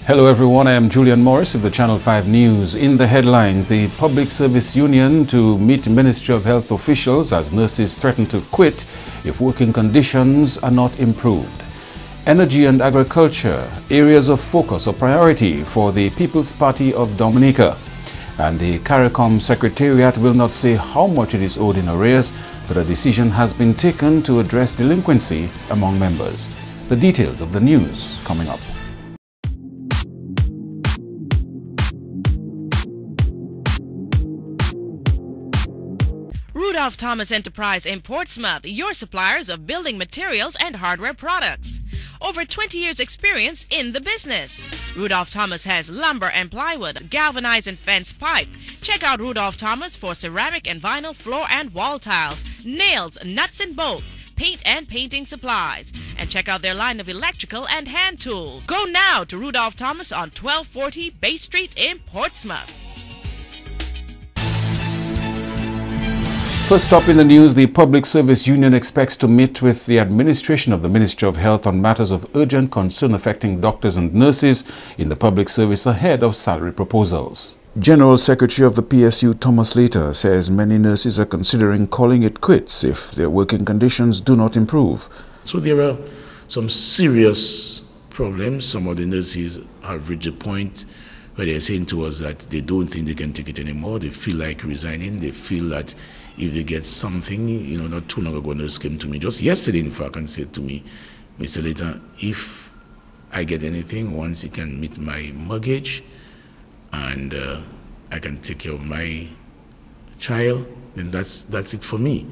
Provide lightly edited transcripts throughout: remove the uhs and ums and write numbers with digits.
Hello everyone, I am Julian Morris of the Channel 5 News. In the headlines, the Public Service Union to meet Ministry of Health officials as nurses threaten to quit if working conditions are not improved. Energy and agriculture, areas of focus or priority for the People's Party of Dominica. And the CARICOM Secretariat will not say how much it is owed in arrears, but a decision has been taken to address delinquency among members. The details of the news coming up. Rudolph Thomas Enterprise in Portsmouth, your suppliers of building materials and hardware products. Over 20 years experience in the business. Rudolph Thomas has lumber and plywood, galvanized and fence pipe. Check out Rudolph Thomas for ceramic and vinyl floor and wall tiles, nails, nuts and bolts, paint and painting supplies. And check out their line of electrical and hand tools. Go now to Rudolph Thomas on 1240 Bay Street in Portsmouth. First up in the news, the Public Service Union expects to meet with the administration of the Ministry of Health on matters of urgent concern affecting doctors and nurses in the public service ahead of salary proposals. General Secretary of the PSU Thomas Later says many nurses are considering calling it quits if their working conditions do not improve. So there are some serious problems. Some of the nurses have reached a point where they're saying to us that they don't think they can take it anymore. They feel like resigning. They feel that if they get something, not too long ago, a nurse came to me, just yesterday, in fact, and said to me, Mr. Later, if I get anything, once it can meet my mortgage and I can take care of my child, then that's it for me.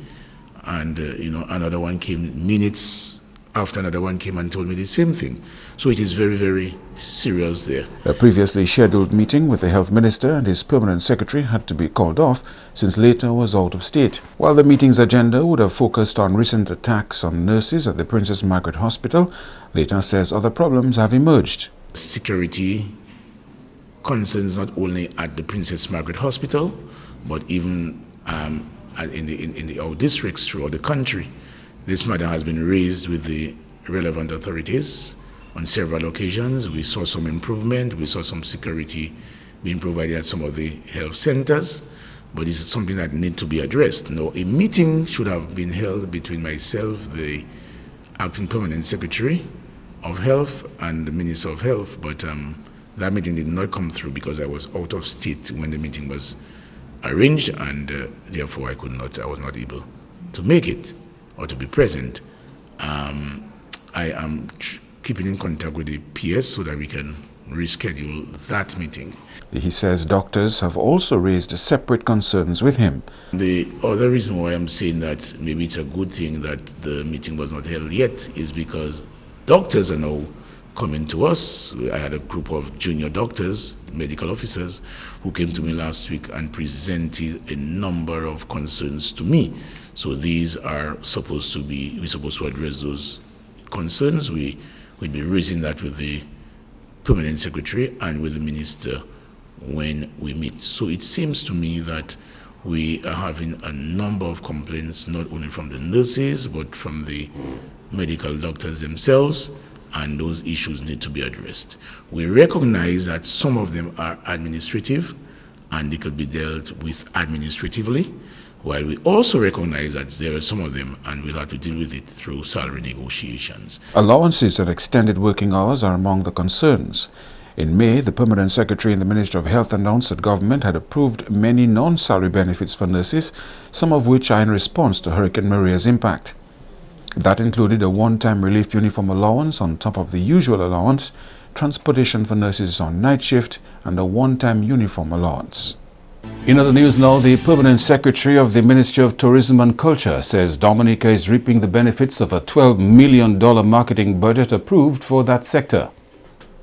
And, another one came minutes after another one came and told me the same thing. So it is very, very serious there. A previously scheduled meeting with the health minister and his permanent secretary had to be called off since Later was out of state. While the meeting's agenda would have focused on recent attacks on nurses at the Princess Margaret Hospital, Later says other problems have emerged. Security concerns not only at the Princess Margaret Hospital, but even in our districts throughout the country. This matter has been raised with the relevant authorities on several occasions. We saw some improvement. We saw some security being provided at some of the health centers, but this is something that needs to be addressed. Now, a meeting should have been held between myself, the acting permanent secretary of health, and the minister of health, but that meeting did not come through because I was out of state when the meeting was arranged, and therefore I was not able to make it or to be present. I am keeping in contact with the PS so that we can reschedule that meeting. He says doctors have also raised separate concerns with him. The other reason why I'm saying that maybe it's a good thing that the meeting was not held yet is because doctors are now coming to us. I had a group of junior doctors, medical officers, who came to me last week and presented a number of concerns to me. So these are we're supposed to address those concerns. We'll be raising that with the permanent secretary and with the minister when we meet. So it seems to me that we are having a number of complaints, not only from the nurses, but from the medical doctors themselves, and those issues need to be addressed. We recognize that some of them are administrative and they could be dealt with administratively, while we also recognize that there are some of them and we'll have to deal with it through salary negotiations. Allowances and extended working hours are among the concerns. In May, the permanent secretary in the Ministry of Health announced that government had approved many non-salary benefits for nurses, some of which are in response to Hurricane Maria's impact. That included a one-time relief uniform allowance on top of the usual allowance, transportation for nurses on night shift, and a one-time uniform allowance. In other news now, the permanent secretary of the Ministry of Tourism and Culture says Dominica is reaping the benefits of a $12 million marketing budget approved for that sector.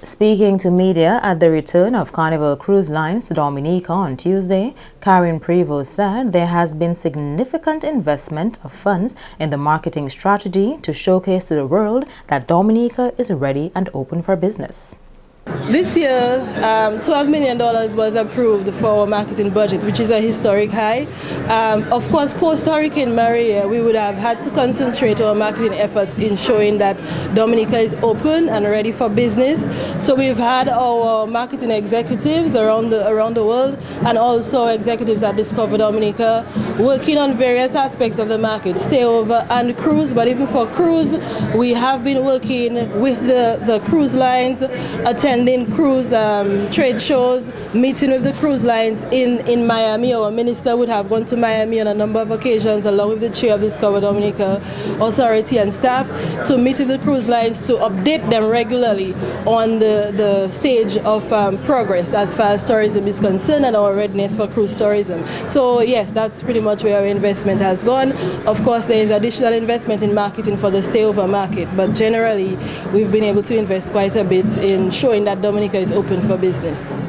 Speaking to media at the return of Carnival Cruise Lines to Dominica on Tuesday, Karen Prevost said there has been significant investment of funds in the marketing strategy to showcase to the world that Dominica is ready and open for business. this year, $12 million was approved for our marketing budget, which is a historic high. Of course, post-Hurricane Maria, we would have had to concentrate our marketing efforts in showing that Dominica is open and ready for business. So we've had our marketing executives around the world, and also executives at Discover Dominica, working on various aspects of the market, stay over and cruise. But even for cruise, we have been working with the cruise lines, attending cruise trade shows, meeting with the cruise lines in Miami. Our minister would have gone to Miami on a number of occasions along with the chair of Discover Dominica Authority and staff to meet with the cruise lines to update them regularly on the stage of progress as far as tourism is concerned and our readiness for cruise tourism. So yes, that's pretty much where our investment has gone. Of course, there is additional investment in marketing for the stay-over market, but generally we've been able to invest quite a bit in showing that Dominica is open for business.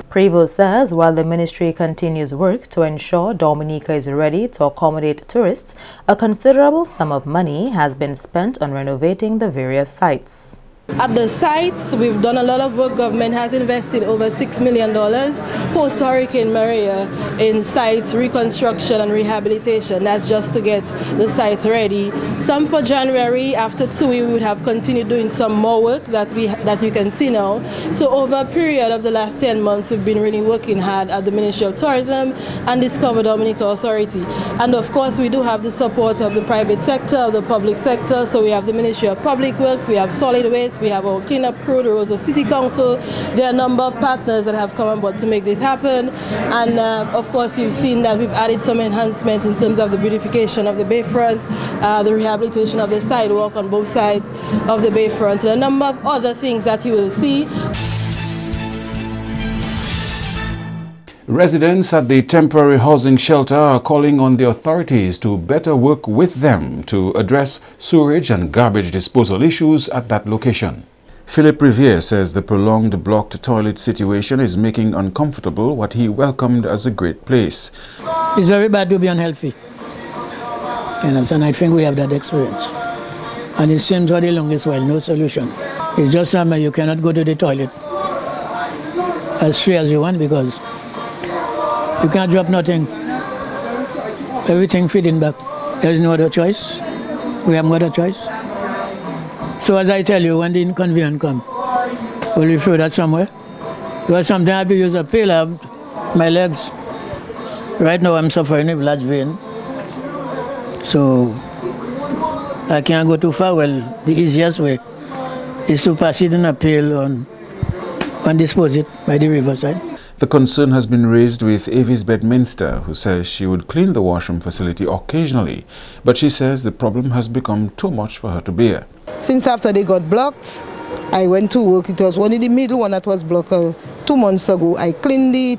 Prevost says while the ministry continues work to ensure Dominica is ready to accommodate tourists, a considerable sum of money has been spent on renovating the various sites. At the sites, we've done a lot of work. Government has invested over $6 million post-Hurricane Maria in sites reconstruction and rehabilitation. That's just to get the sites ready. Some for January. After 2 we would have continued doing some more work that you can see now. So over a period of the last 10 months, we've been really working hard at the Ministry of Tourism and Discover Dominica Authority. And of course, we do have the support of the private sector, of the public sector. So we have the Ministry of Public Works, we have Solid Waste, we have our cleanup crew, the Rosa City Council. There are a number of partners that have come on board to make this happen. And of course, you've seen that we've added some enhancements in terms of the beautification of the bayfront, the rehabilitation of the sidewalk on both sides of the bayfront, and a number of other things that you will see. Residents at the temporary housing shelter are calling on the authorities to better work with them to address sewage and garbage disposal issues at that location. Philip Riviere says the prolonged blocked toilet situation is making uncomfortable what he welcomed as a great place. It's very bad to be unhealthy. And I think we have that experience. And it seems for the longest while, no solution. It's just somewhere you cannot go to the toilet as free as you want because you can't drop nothing. Everything feeding back. There is no other choice. We have no other choice. So as I tell you, when the inconvenience comes, will we throw that somewhere? Because sometimes I have to use a pill of my legs. Right now I'm suffering with large vein. So I can't go too far. Well, the easiest way is to pass it in a pail and dispose it by the riverside. The concern has been raised with Avis Bedminster, who says she would clean the washroom facility occasionally, but she says the problem has become too much for her to bear. Since after they got blocked, I went to work. It was only the middle one that was blocked 2 months ago. I cleaned the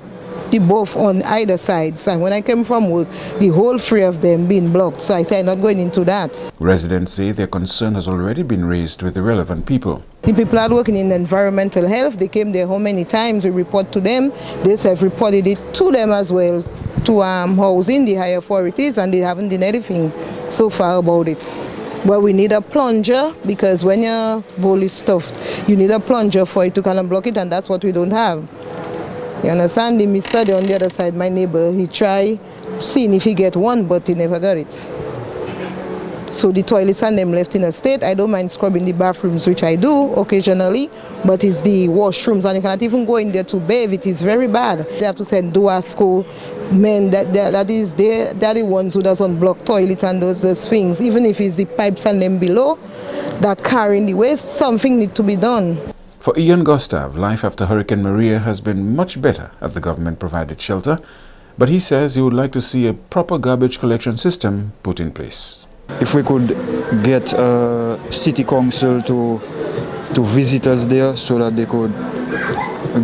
both on either sides, and when I came from work, the whole 3 of them being blocked. So I said I'm not going into that. Residents say their concern has already been raised with the relevant people. The people are working in environmental health. They came there how many times? We report to them. They have reported it to them as well, to housing, the higher authorities, and they haven't done anything so far about it. But we need a plunger, because when your bowl is stuffed, you need a plunger for it to kind of block it, and that's what we don't have. You understand? The mister on the other side, my neighbor, he tried seeing if he get one, but he never got it. So the toilets and them left in a state. I don't mind scrubbing the bathrooms, which I do occasionally, but it's the washrooms, and you cannot even go in there to bathe. It is very bad. They have to send Duasco men they're the ones who doesn't block toilet and those things. Even if it's the pipes and them below that carrying the waste, something need to be done. For Ian Gustav, life after Hurricane Maria has been much better at the government-provided shelter, but he says he would like to see a proper garbage collection system put in place. If we could get a city council to visit us there so that they could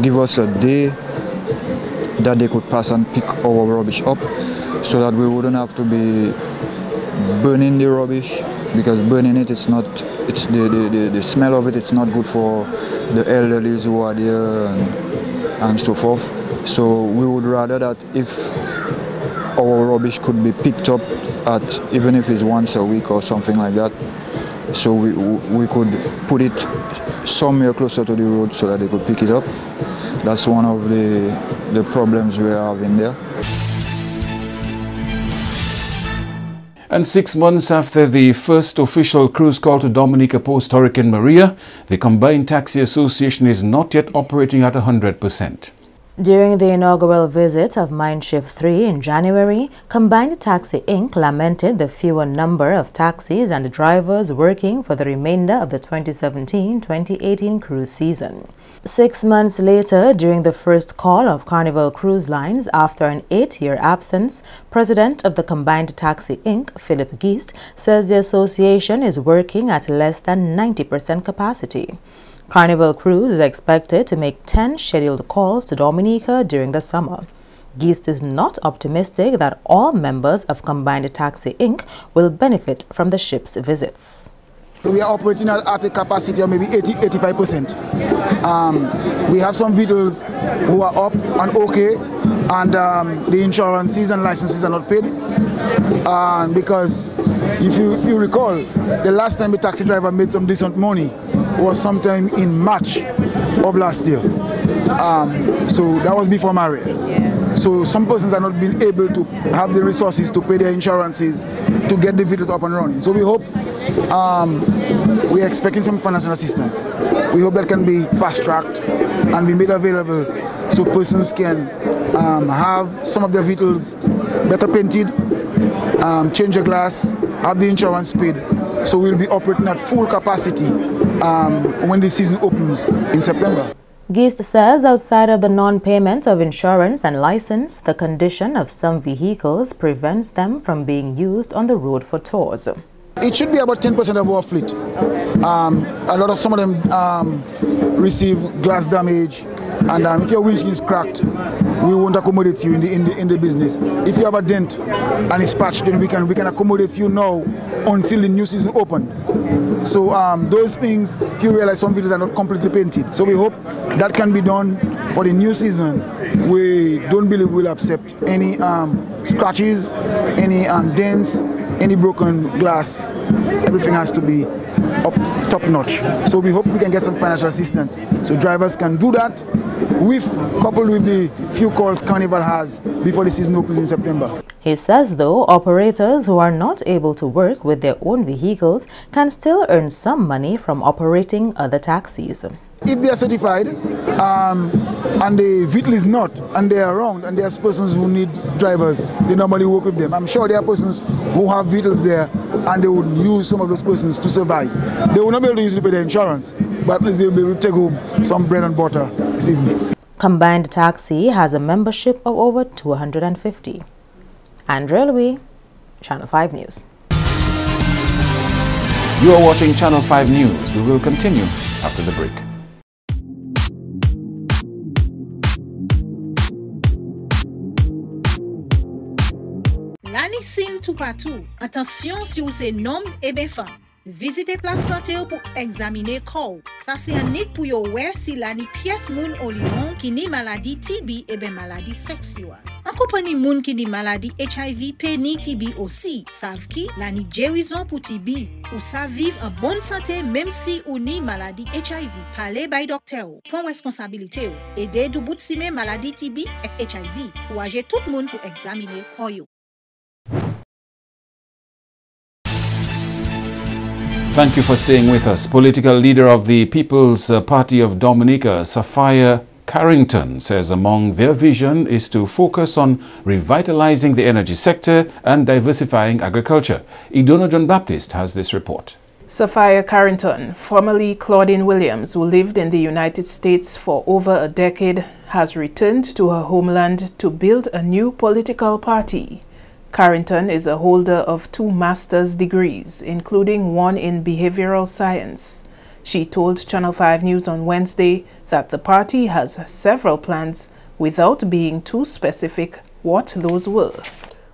give us a day that they could pass and pick our rubbish up, so that we wouldn't have to be burning the rubbish, because burning it, the smell of it's not good for the elderly who are there and so forth. So we would rather that if our rubbish could be picked up at, even if it's once a week or something like that, so we could put it somewhere closer to the road so that they could pick it up. That's one of the problems we're having there. And 6 months after the first official cruise call to Dominica post-Hurricane Maria, the Combined Taxi Association is not yet operating at 100%. During the inaugural visit of Mindshift 3 in January, Combined Taxi Inc. lamented the fewer number of taxis and drivers working for the remainder of the 2017-2018 cruise season. 6 months later, during the first call of Carnival Cruise Lines after an 8-year absence, President of the Combined Taxi Inc., Philip Geist, says the association is working at less than 90% capacity. Carnival Cruise is expected to make 10 scheduled calls to Dominica during the summer. Geist is not optimistic that all members of Combined Taxi Inc. will benefit from the ship's visits. We are operating at a capacity of maybe 80–85%. We have some vehicles who are up and okay, and the insurances and licenses are not paid. Because if you recall, the last time a taxi driver made some decent money was sometime in March of last year. So that was before Maria. Yeah. So some persons are not being able to have the resources to pay their insurances to get the vehicles up and running. So we hope, we are expecting some financial assistance. We hope that can be fast-tracked and be made available so persons can have some of their vehicles better painted, change the glass, have the insurance paid. So we'll be operating at full capacity when the season opens in September. Geist says outside of the non-payment of insurance and license, the condition of some vehicles prevents them from being used on the road for tours. It should be about 10% of our fleet. Some of them receive glass damage, and if your windshield is cracked, we won't accommodate you in the business. If you have a dent and it's patched, then we can accommodate you now until the new season open. So those things, if you realize some vehicles are not completely painted. So we hope that can be done for the new season. We don't believe we'll accept any scratches, any dents, any broken glass. Everything has to be up top notch. So we hope we can get some financial assistance so drivers can do that, coupled with the few calls Carnival has before the season opens in September. He says, though, operators who are not able to work with their own vehicles can still earn some money from operating other taxis. If they are certified and the vehicle is not, and they are around, and there's persons who need drivers, they normally work with them. I'm sure there are persons who have vehicles there and they would use some of those persons to survive. They will not be able to use it to pay their insurance, but at least they will be able to take home some bread and butter this evening. Combined Taxi has a membership of over 250. Andrea Louis, Channel 5 News. You are watching Channel 5 News. We will continue after the break. L'année sim tout partout. Attention si vous êtes homme et bien femme. Visitez place santé pour examiner corps. Ça c'est un nid pour yo ouais si l'année pièce moun au lion qui ni maladie TB et bien maladie sexuelle. En compagnie moun qui ni maladie HIV P ni TB aussi. Savent qui l'année guérison pour TB. Ou ça vivre en bonne santé même si ou ni maladie HIV. Parlez by docteur. Prends responsabilité. Aidez du bout de si maladie TB et HIV. Ou agir tout le monde pour examiner corps yo. Thank you for staying with us. Political leader of the People's Party of Dominica, Sophia Carrington, says among their vision is to focus on revitalizing the energy sector and diversifying agriculture. Idono John Baptist has this report. Sophia Carrington, formerly Claudine Williams, who lived in the United States for over a decade, has returned to her homeland to build a new political party. Carrington is a holder of 2 master's degrees, including one in behavioral science. She told Channel 5 News on Wednesday that the party has several plans without being too specific what those were.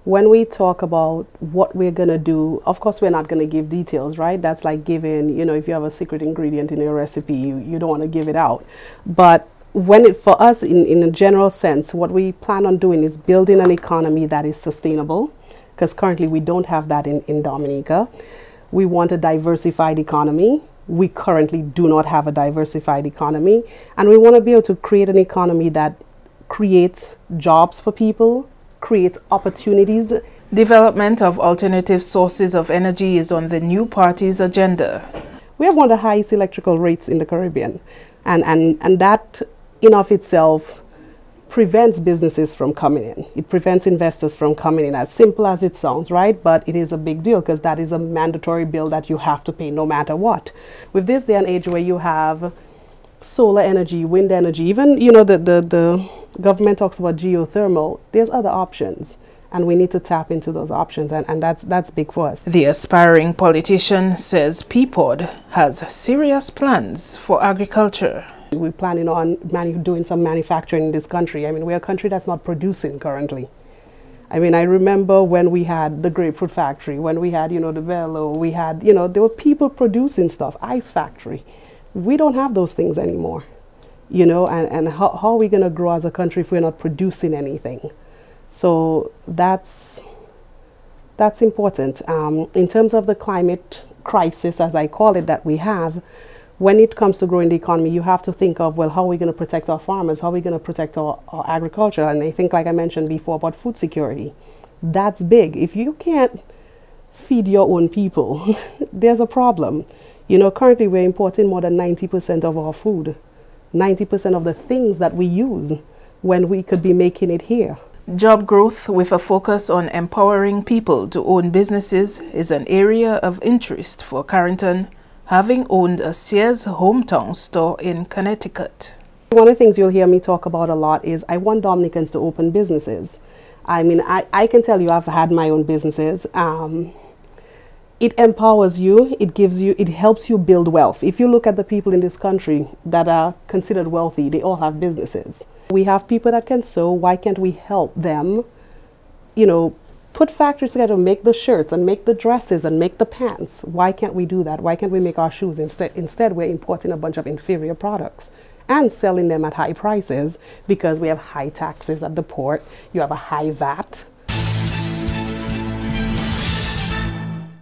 When we talk about what we're going to do, of course, we're not going to give details, right? That's like giving, if you have a secret ingredient in your recipe, you don't want to give it out. But for us, in a general sense, what we plan on doing is building an economy that is sustainable, because currently we don't have that in Dominica. We want a diversified economy. we currently do not have a diversified economy, and we want to be able to create an economy that creates jobs for people, creates opportunities. Development of alternative sources of energy is on the new party's agenda. We have one of the highest electrical rates in the Caribbean, and that in of itself prevents businesses from coming in. It prevents investors from coming in, as simple as it sounds, right? But it is a big deal because that is a mandatory bill that you have to pay no matter what. With this day and age where you have solar energy, wind energy, even, you know, the government talks about geothermal, there's other options. And we need to tap into those options, and that's big for us. The aspiring politician says PPOD has serious plans for agriculture. We're planning on doing some manufacturing in this country. I mean, we're a country that's not producing currently. I mean, I remember when we had the grapefruit factory, when we had, you know, the Velo, we had, you know, there were people producing stuff, ice factory. We don't have those things anymore, you know, and how are we going to grow as a country if we're not producing anything? So that's important. In terms of the climate crisis, as I call it, that we have, when it comes to growing the economy, you have to think of, well, how are we going to protect our farmers? How are we going to protect our agriculture? And I think, like I mentioned before, about food security. That's big. If you can't feed your own people, there's a problem. You know, currently we're importing more than 90% of our food, 90% of the things that we use, when we could be making it here. Job growth with a focus on empowering people to own businesses is an area of interest for Carrington, having owned a Sears hometown store in Connecticut. One of the things you'll hear me talk about a lot is I want Dominicans to open businesses. I mean, I can tell you I've had my own businesses. It empowers you, it helps you build wealth. If you look at the people in this country that are considered wealthy, they all have businesses. We have people that can sew. Why can't we help them, you know, put factories together, make the shirts and make the dresses and make the pants? Why can't we do that? Why can't we make our shoes? Instead, we're importing a bunch of inferior products and selling them at high prices because we have high taxes at the port. You have a high VAT.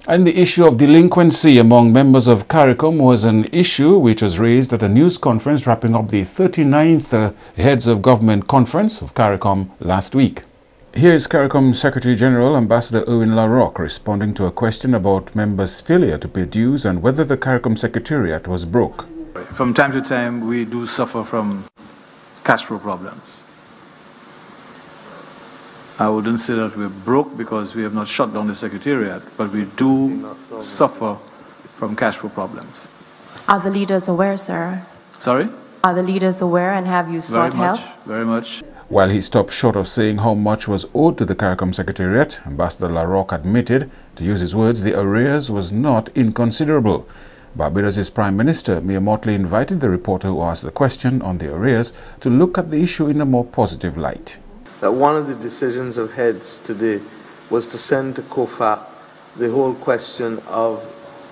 And the issue of delinquency among members of CARICOM was an issue which was raised at a news conference wrapping up the 39th Heads of Government Conference of CARICOM last week. Here is CARICOM Secretary General Ambassador Erwin LaRocque responding to a question about members' failure to pay dues and whether the CARICOM Secretariat was broke. From time to time, we do suffer from cash flow problems. I wouldn't say that we're broke because we have not shut down the Secretariat, but we do suffer from cash flow problems. Are the leaders aware, sir? Sorry? Are the leaders aware, and have you sought help? Very much. While he stopped short of saying how much was owed to the CARICOM Secretariat, Ambassador LaRocque admitted, to use his words, the arrears was not inconsiderable. Barbados' Prime Minister, Mia Mottley, invited the reporter who asked the question on the arrears to look at the issue in a more positive light. That one of the decisions of heads today was to send to COFAC the whole question of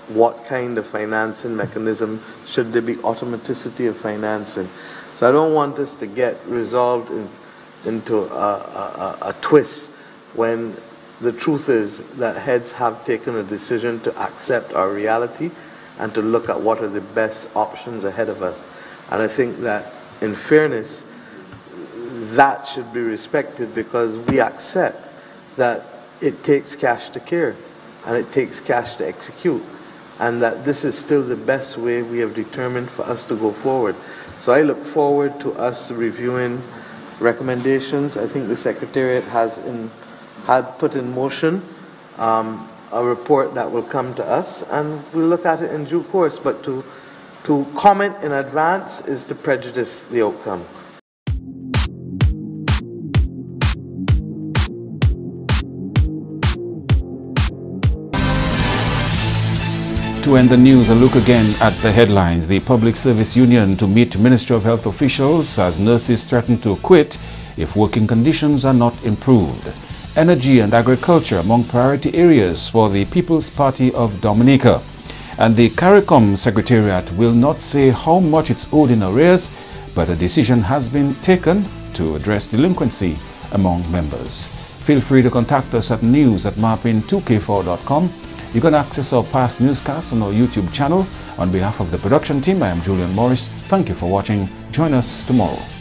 what kind of financing mechanism, should there be automaticity of financing. So I don't want us to get resolved into a twist when the truth is that heads have taken a decision to accept our reality and to look at what are the best options ahead of us. And I think that in fairness, that should be respected because we accept that it takes cash to care and it takes cash to execute, and that this is still the best way we have determined for us to go forward. So I look forward to us reviewing recommendations. I think the Secretariat had put in motion a report that will come to us, and we'll look at it in due course. But to comment in advance is to prejudice the outcome. To end the news, a look again at the headlines. The Public Service Union to meet Ministry of Health officials as nurses threaten to quit if working conditions are not improved. Energy and agriculture among priority areas for the People's Party of Dominica. And the CARICOM Secretariat will not say how much it's owed in arrears, but a decision has been taken to address delinquency among members. Feel free to contact us at news@marpin2k4.com You can access our past newscasts on our YouTube channel. On behalf of the production team, I am Julian Morris. Thank you for watching. Join us tomorrow.